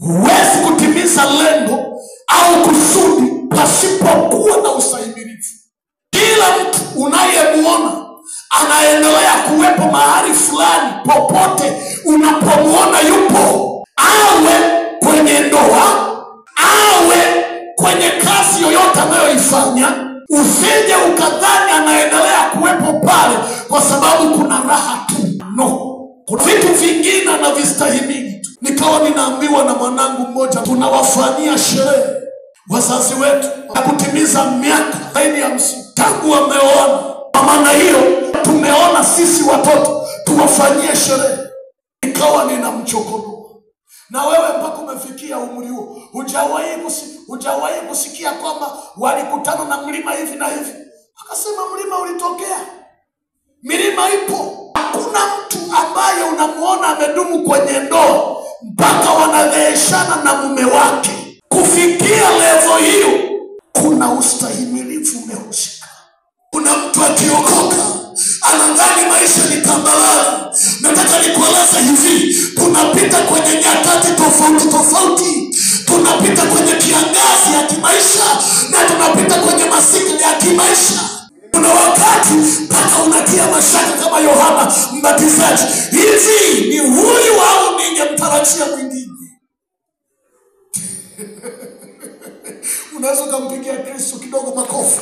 Huwezi kutimiza lengo au kusudi pasipokuwa na ustahimilivu. Kila mtu unayemuona anaendelea kuwepo mahali fulani, popote unapomuona yupo, awe kwenye ndoa, awe kwenye kazi yoyote anayoifanya, usije ukadhani anaendelea kuwepo pale kwa sababu kuna raha tu. No, kuna vitu vingine anavistahimili tu. Nikawa ninaambiwa na mwanangu mmoja, tunawafanyia sherehe wazazi wetu na kutimiza miaka zaidi ya 50 tangu wameoana. Kwa maana hiyo tumeona sisi watoto tuwafanyie sherehe. Nikawa ninamchokonoa, na wewe mpaka umefikia umri huo hujawahi kusikia kwamba walikutana na mlima hivi na hivi? Akasema mlima ulitokea, milima ipo. Hakuna mtu ambaye unamuona amedumu kwenye ndoa mpaka wanadheeshana na mume wake. Kufikia level hiyo, kuna ustahimilivu umehusika. Kuna mtu akiokoka anadhani maisha ni tambalale. Nataka nikueleze hivi, tunapita kwenye nyakati tofauti. Tunapita kwenye kiangazi ya kimaisha na tunapita kwenye masikini ya kimaisha. Kuna wakati mpaka unatia mashaka kama Yohana Mbatizaji, hivi ni huyu au ningemtarajia mwingine? Unaweza kumpigia Kristo kidogo makofi.